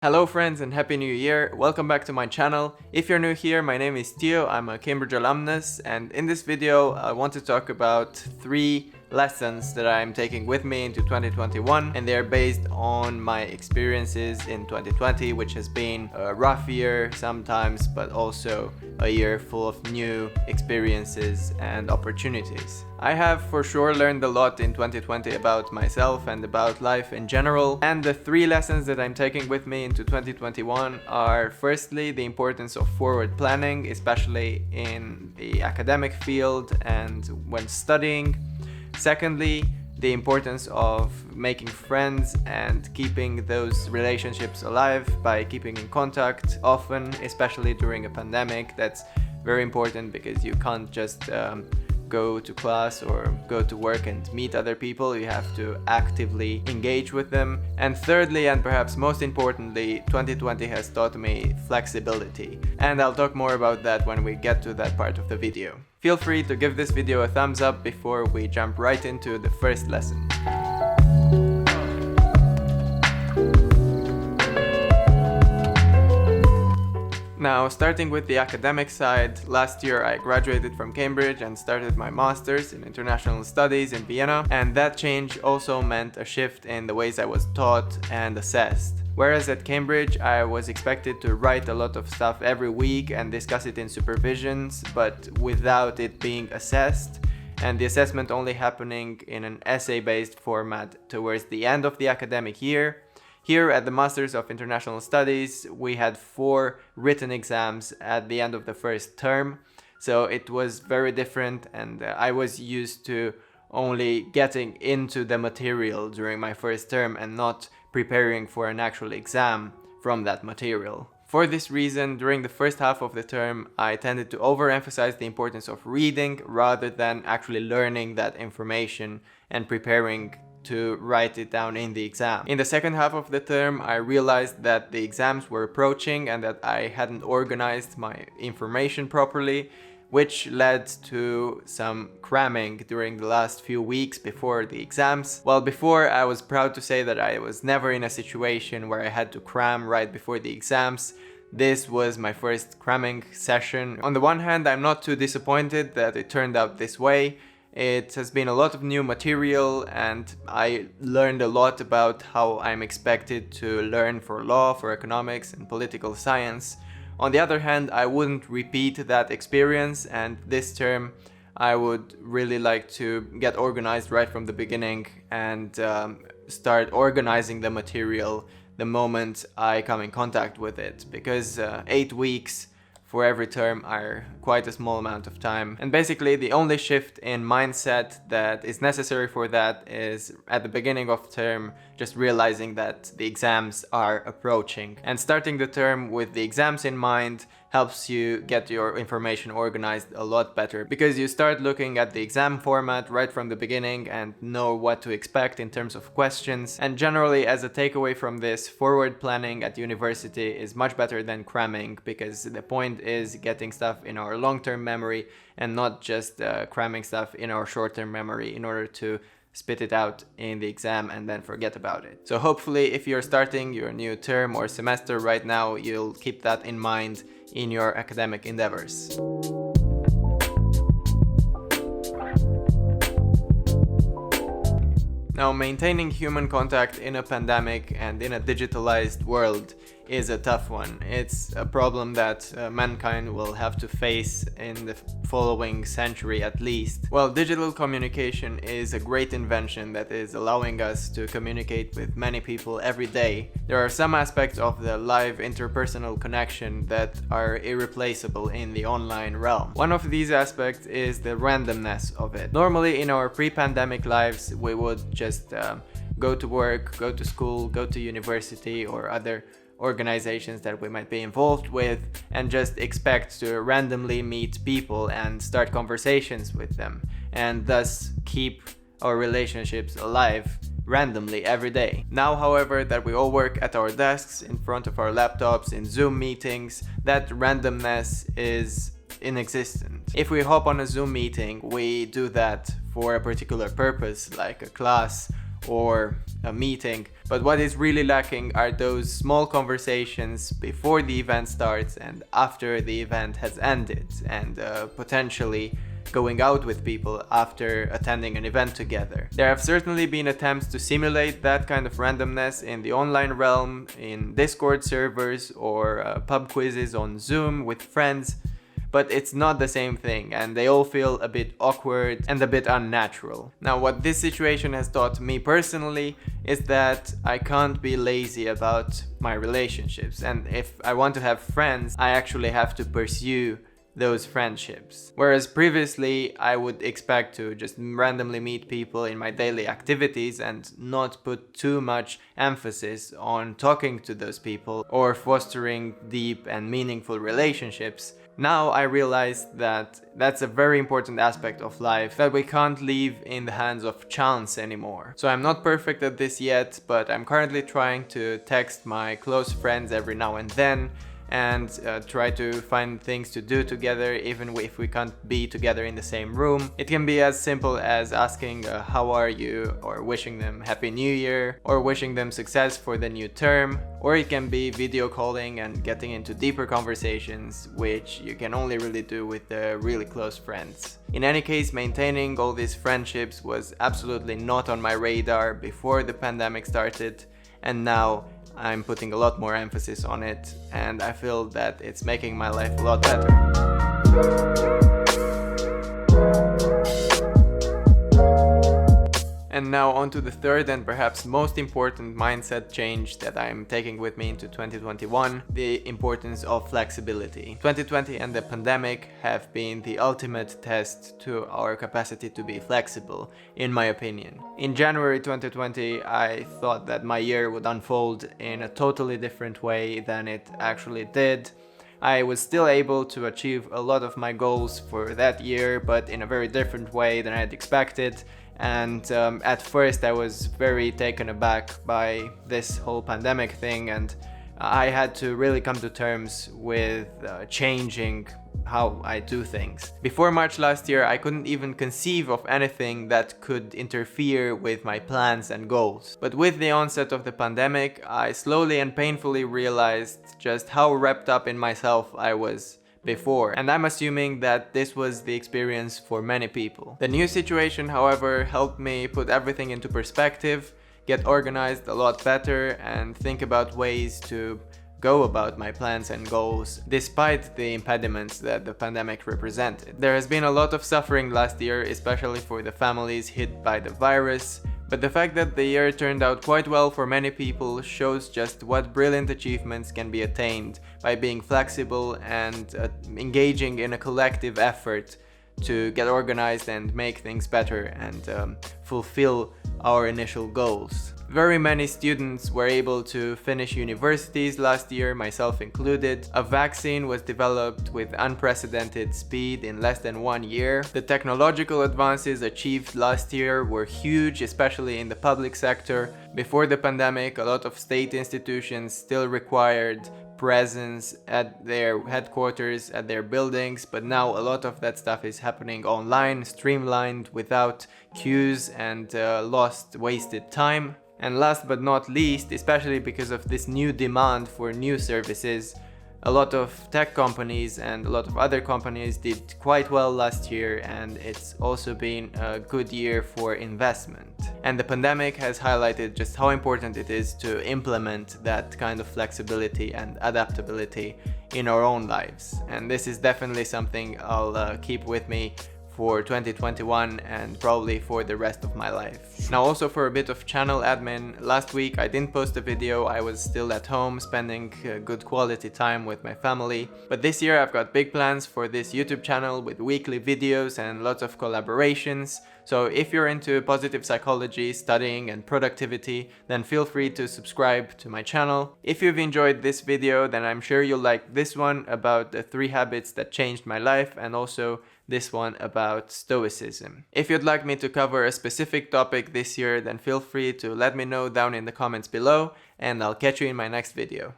Hello friends and Happy New Year! Welcome back to my channel. If you're new here, my name is Tio, I'm a Cambridge alumnus, and in this video I want to talk about 3 lessons that I'm taking with me into 2021, and they're based on my experiences in 2020, which has been a rough year sometimes, but also a year full of new experiences and opportunities. I have for sure learned a lot in 2020 about myself and about life in general, and the 3 lessons that I'm taking with me into 2021 are firstly the importance of forward planning, especially in the academic field and when studying. Secondly, the importance of making friends and keeping those relationships alive by keeping in contact often, especially during a pandemic. That's very important because you can't just go to class or go to work and meet other people. You have to actively engage with them. And thirdly, and perhaps most importantly, 2020 has taught me flexibility. And I'll talk more about that when we get to that part of the video. Feel free to give this video a thumbs up before we jump right into the first lesson. Now, starting with the academic side, last year I graduated from Cambridge and started my master's in international studies in Vienna, and that change also meant a shift in the ways I was taught and assessed. Whereas at Cambridge I was expected to write a lot of stuff every week and discuss it in supervisions, but without it being assessed, and the assessment only happening in an essay-based format towards the end of the academic year. Here at the Masters of International Studies, we had 4 written exams at the end of the first term, so it was very different, and I was used to only getting into the material during my first term and not preparing for an actual exam from that material. For this reason, during the first half of the term, I tended to overemphasize the importance of reading rather than actually learning that information and preparing to write it down in the exam. In the second half of the term, I realized that the exams were approaching and that I hadn't organized my information properly, which led to some cramming during the last few weeks before the exams. Well, before I was proud to say that I was never in a situation where I had to cram right before the exams. This was my first cramming session. On the one hand, I'm not too disappointed that it turned out this way. It has been a lot of new material, and I learned a lot about how I'm expected to learn for law, for economics and political science. On the other hand, I wouldn't repeat that experience, and this term I would really like to get organized right from the beginning and start organizing the material the moment I come in contact with it, because 8 weeks for every term are quite a small amount of time. And basically the only shift in mindset that is necessary for that is at the beginning of term just realizing that the exams are approaching. And starting the term with the exams in mind helps you get your information organized a lot better, because you start looking at the exam format right from the beginning and know what to expect in terms of questions. And generally, as a takeaway from this, forward planning at university is much better than cramming, because the point is getting stuff in our long-term memory and not just cramming stuff in our short-term memory in order to spit it out in the exam and then forget about it. So hopefully if you're starting your new term or semester right now, you'll keep that in mind in your academic endeavors. Now, maintaining human contact in a pandemic and in a digitalized world is a tough one. It's a problem that mankind will have to face in the following century at least. Well, digital communication is a great invention that is allowing us to communicate with many people every day. There are some aspects of the live interpersonal connection that are irreplaceable in the online realm. One of these aspects is the randomness of it. Normally in our pre-pandemic lives, we would just go to work, go to school, go to university or other organizations that we might be involved with, and just expect to randomly meet people and start conversations with them, and thus keep our relationships alive randomly every day. Now, however, that we all work at our desks in front of our laptops in Zoom meetings, that randomness is inexistent. If we hop on a Zoom meeting, we do that for a particular purpose, like a class or a meeting, But what is really lacking are those small conversations before the event starts and after the event has ended, and potentially going out with people after attending an event together. There have certainly been attempts to simulate that kind of randomness in the online realm, in Discord servers or pub quizzes on Zoom with friends, but it's not the same thing, and they all feel a bit awkward and a bit unnatural. Now, what this situation has taught me personally is that I can't be lazy about my relationships, and if I want to have friends, I actually have to pursue those friendships. Whereas previously I would expect to just randomly meet people in my daily activities and not put too much emphasis on talking to those people or fostering deep and meaningful relationships. Now I realize that that's a very important aspect of life that we can't leave in the hands of chance anymore. So I'm not perfect at this yet, but I'm currently trying to text my close friends every now and then and try to find things to do together, even if we can't be together in the same room. It can be as simple as asking how are you, or wishing them Happy New Year, or wishing them success for the new term, or it can be video calling and getting into deeper conversations, which you can only really do with really close friends. In any case, maintaining all these friendships was absolutely not on my radar before the pandemic started, and now I'm putting a lot more emphasis on it, and I feel that it's making my life a lot better. And now on to the third and perhaps most important mindset change that I'm taking with me into 2021, the importance of flexibility. 2020 and the pandemic have been the ultimate test to our capacity to be flexible, in my opinion. In January 2020, I thought that my year would unfold in a totally different way than it actually did. I was still able to achieve a lot of my goals for that year, but in a very different way than I had expected. And at first I was very taken aback by this whole pandemic thing, and I had to really come to terms with changing how I do things. Before March last year, I couldn't even conceive of anything that could interfere with my plans and goals. But with the onset of the pandemic, I slowly and painfully realized just how wrapped up in myself I was before, and I'm assuming that this was the experience for many people. The new situation, however, helped me put everything into perspective, get organized a lot better, and think about ways to go about my plans and goals despite the impediments that the pandemic represented. There has been a lot of suffering last year, especially for the families hit by the virus, but the fact that the year turned out quite well for many people shows just what brilliant achievements can be attained by being flexible and engaging in a collective effort to get organized and make things better and fulfill our initial goals. Very many students were able to finish universities last year, myself included. A vaccine was developed with unprecedented speed in less than 1 year. The technological advances achieved last year were huge, especially in the public sector. Before the pandemic, a lot of state institutions still required presence at their headquarters, at their buildings, but now a lot of that stuff is happening online, streamlined, without queues and wasted time. And last but not least, especially because of this new demand for new services, a lot of tech companies and a lot of other companies did quite well last year, and it's also been a good year for investment. And the pandemic has highlighted just how important it is to implement that kind of flexibility and adaptability in our own lives. And this is definitely something I'll keep with me for 2021 and probably for the rest of my life. Now, also for a bit of channel admin, last week I didn't post a video. I was still at home spending good quality time with my family. But this year I've got big plans for this YouTube channel with weekly videos and lots of collaborations. So if you're into positive psychology, studying and productivity, then feel free to subscribe to my channel. If you've enjoyed this video, then I'm sure you'll like this one about the 3 habits that changed my life, and also this one about stoicism. If you'd like me to cover a specific topic this year, then feel free to let me know down in the comments below, and I'll catch you in my next video.